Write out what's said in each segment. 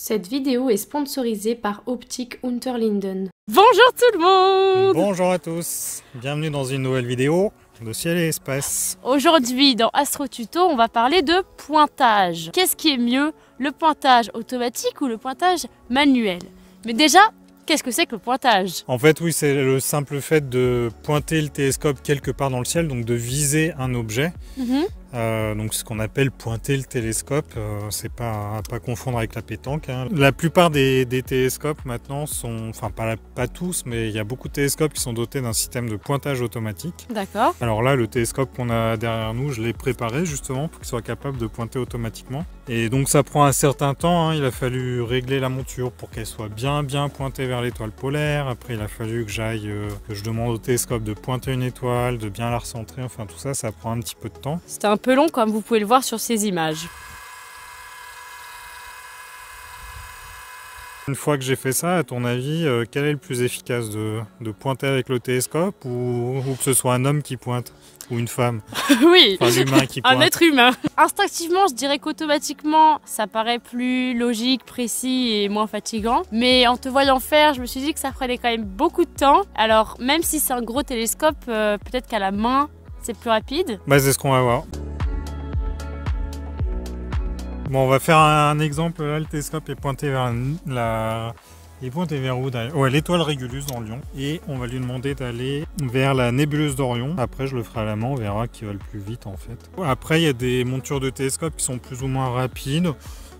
Cette vidéo est sponsorisée par Optique Unterlinden. Bonjour tout le monde! Bonjour à tous, bienvenue dans une nouvelle vidéo de Ciel et Espace. Aujourd'hui dans Astro Tuto, on va parler de pointage. Qu'est-ce qui est mieux, le pointage automatique ou le pointage manuel? Mais déjà, qu'est-ce que c'est que le pointage? En fait, oui, c'est le simple fait de pointer le télescope quelque part dans le ciel, donc de viser un objet. Donc ce qu'on appelle pointer le télescope, c'est pas à confondre avec la pétanque, hein. La plupart des télescopes maintenant sont, enfin pas tous, mais il y a beaucoup de télescopes qui sont dotés d'un système de pointage automatique. D'accord. Alors là, le télescope qu'on a derrière nous, je l'ai préparé justement pour qu'il soit capable de pointer automatiquement. Et donc ça prend un certain temps, hein. Il a fallu régler la monture pour qu'elle soit bien pointée vers l'étoile polaire. Après, il a fallu que que je demande au télescope de pointer une étoile, de bien la recentrer. Enfin tout ça, ça prend un petit peu de temps. C'était un peu long comme vous pouvez le voir sur ces images. Une fois que j'ai fait ça, à ton avis, quel est le plus efficace de pointer avec le télescope ou que ce soit un homme qui pointe ou une femme? Oui, enfin, l'humain qui pointe. un être humain. Instinctivement, je dirais qu'automatiquement, ça paraît plus logique, précis et moins fatigant. Mais en te voyant faire, je me suis dit que ça prenait quand même beaucoup de temps. Alors, même si c'est un gros télescope, peut-être qu'à la main, c'est plus rapide. Bah, c'est ce qu'on va voir. Bon, on va faire un exemple. Là, le télescope est pointé vers Il est pointé vers où d'ailleurs? Ouais, l'étoile Régulus dans Lion. Et on va lui demander d'aller vers la nébuleuse d'Orion. Après, je le ferai à la main, on verra qui va le plus vite en fait. Après, il y a des montures de télescopes qui sont plus ou moins rapides.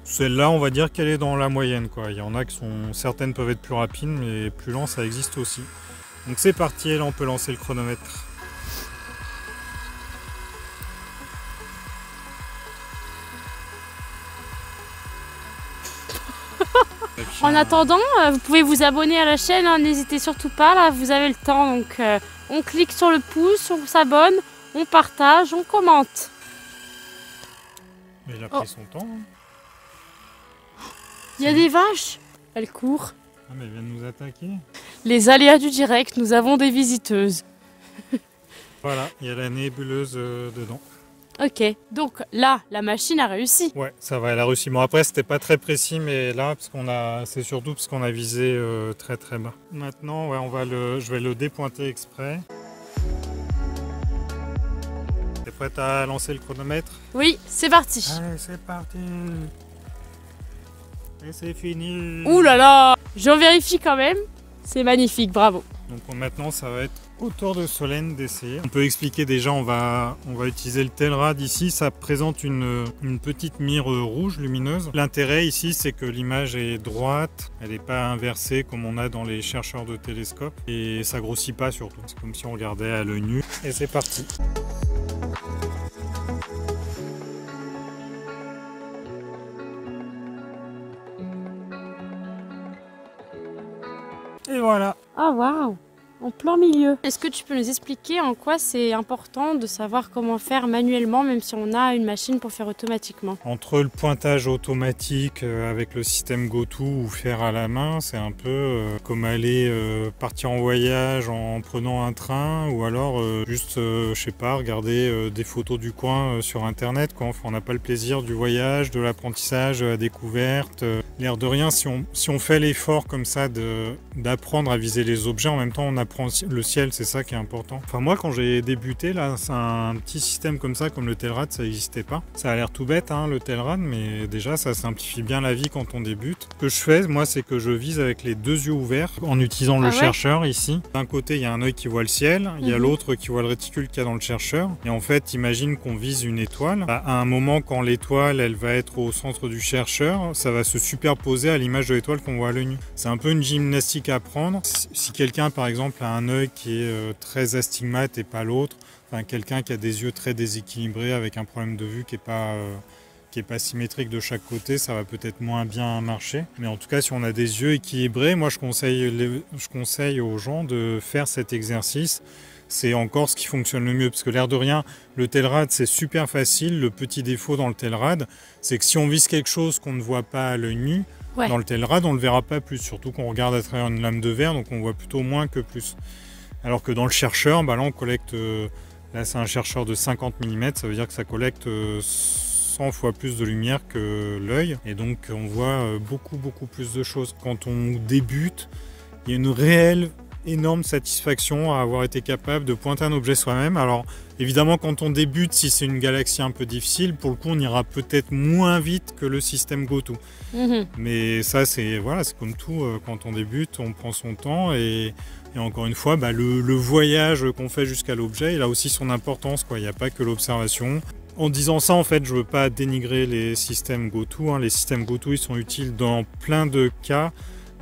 Celle-là, on va dire qu'elle est dans la moyenne, quoi. Il y en a qui sont... Certaines peuvent être plus rapides, mais plus lentes, ça existe aussi. Donc c'est parti, et là, on peut lancer le chronomètre. En attendant, vous pouvez vous abonner à la chaîne, hein, n'hésitez surtout pas, là vous avez le temps, donc on clique sur le pouce, on s'abonne, on partage, on commente. Mais il a pris son temps. Hein. Il y a des vaches, elles courent. Ah mais elles viennent nous attaquer. Les aléas du direct, nous avons des visiteuses. Voilà, il y a la nébuleuse dedans. Ok, donc là, la machine a réussi. Ouais, ça va, elle a réussi. Bon, après, c'était pas très précis, mais là, c'est surtout parce qu'on a visé très bas. Maintenant, ouais, je vais le dépointer exprès. T'es prête à lancer le chronomètre? Oui, c'est parti. Allez, c'est parti. Et c'est fini. Ouh là là, j'en vérifie quand même. C'est magnifique, bravo. Donc maintenant, ça va être au tour de Solène d'essayer. On peut expliquer déjà, on va utiliser le Telrad ici. Ça présente une petite mire rouge lumineuse. L'intérêt ici, c'est que l'image est droite. Elle n'est pas inversée comme on a dans les chercheurs de télescope. Et ça grossit pas surtout. C'est comme si on regardait à l'œil nu. Et c'est parti. Et voilà. Ah waouh, en plein milieu. Est-ce que tu peux nous expliquer en quoi c'est important de savoir comment faire manuellement, même si on a une machine pour faire automatiquement? Entre le pointage automatique avec le système GoTo ou faire à la main, c'est un peu comme aller partir en voyage en prenant un train ou alors juste, je sais pas, regarder des photos du coin sur internet, quoi. Enfin, on n'a pas le plaisir du voyage, de l'apprentissage, de la découverte. L'air de rien, si on fait l'effort comme ça d'apprendre à viser les objets, en même temps on apprend le ciel, c'est ça qui est important. Enfin moi quand j'ai débuté là, c'est un petit système comme ça, comme le Telrad, ça n'existait pas. Ça a l'air tout bête hein, le Telrad, mais déjà ça simplifie bien la vie quand on débute. Ce que je fais moi, c'est que je vise avec les deux yeux ouverts en utilisant le chercheur ici. D'un côté il y a un œil qui voit le ciel, il y a l'autre qui voit le réticule qu'il y a dans le chercheur. Et en fait imagine qu'on vise une étoile. À un moment quand l'étoile elle va être au centre du chercheur, ça va se superposer à l'image de l'étoile qu'on voit à l'œil nu. C'est un peu une gymnastique à apprendre. Si quelqu'un par exemple a un œil qui est très astigmate et pas l'autre, enfin quelqu'un qui a des yeux très déséquilibrés avec un problème de vue qui est pas symétrique de chaque côté, ça va peut-être moins bien marcher. Mais en tout cas, si on a des yeux équilibrés, moi je conseille aux gens de faire cet exercice. C'est encore ce qui fonctionne le mieux, parce que l'air de rien, le Telrad c'est super facile. Le petit défaut dans le Telrad, c'est que si on vise quelque chose qu'on ne voit pas à l'œil nu, dans le Telrad on ne le verra pas plus, surtout qu'on regarde à travers une lame de verre, donc on voit plutôt moins que plus. Alors que dans le chercheur, là on collecte, là c'est un chercheur de 50 mm, ça veut dire que ça collecte 100 fois plus de lumière que l'œil. Et donc on voit beaucoup plus de choses. Quand on débute, il y a une réelle énorme satisfaction à avoir été capable de pointer un objet soi-même. Alors évidemment quand on débute, si c'est une galaxie un peu difficile, pour le coup on ira peut-être moins vite que le système GoTo. Mais ça c'est comme tout, quand on débute on prend son temps et encore une fois le voyage qu'on fait jusqu'à l'objet il a aussi son importance, quoi. Il n'y a pas que l'observation. En disant ça, en fait, je veux pas dénigrer les systèmes GoTo. Les systèmes GoTo, ils sont utiles dans plein de cas.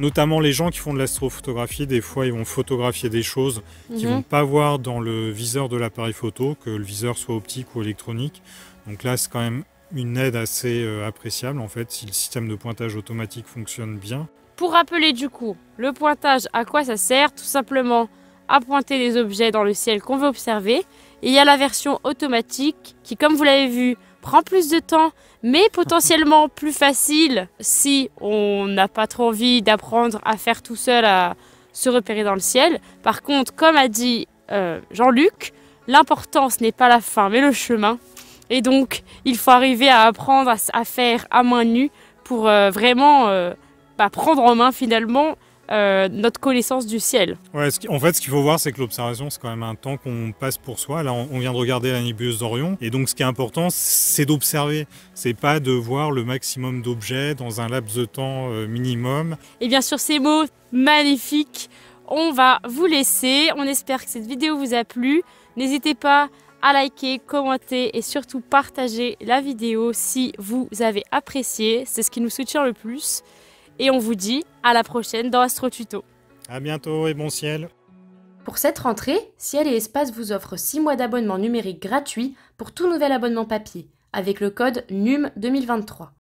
Notamment les gens qui font de l'astrophotographie, des fois ils vont photographier des choses qu'ils vont pas voir dans le viseur de l'appareil photo, que le viseur soit optique ou électronique. Donc là c'est quand même une aide assez appréciable en fait si le système de pointage automatique fonctionne bien. Pour rappeler du coup, le pointage, à quoi ça sert? Tout simplement à pointer les objets dans le ciel qu'on veut observer. Et il y a la version automatique qui, comme vous l'avez vu, prend plus de temps, mais potentiellement plus facile si on n'a pas trop envie d'apprendre à faire tout seul, à se repérer dans le ciel. Par contre, comme a dit Jean-Luc, l'important ce n'est pas la fin mais le chemin. Et donc il faut arriver à apprendre à faire à main nue pour vraiment prendre en main finalement notre connaissance du ciel. Ouais, en fait, ce qu'il faut voir, c'est que l'observation, c'est quand même un temps qu'on passe pour soi. Là, on vient de regarder la nébuleuse d'Orion. Et donc, ce qui est important, c'est d'observer. C'est pas de voir le maximum d'objets dans un laps de temps minimum. Et bien sur ces mots magnifiques, on va vous laisser. On espère que cette vidéo vous a plu. N'hésitez pas à liker, commenter et surtout partager la vidéo si vous avez apprécié. C'est ce qui nous soutient le plus. Et on vous dit à la prochaine dans Astro Tuto. À bientôt et bon ciel. Pour cette rentrée, Ciel et Espace vous offre 6 mois d'abonnement numérique gratuit pour tout nouvel abonnement papier, avec le code NUM 2023.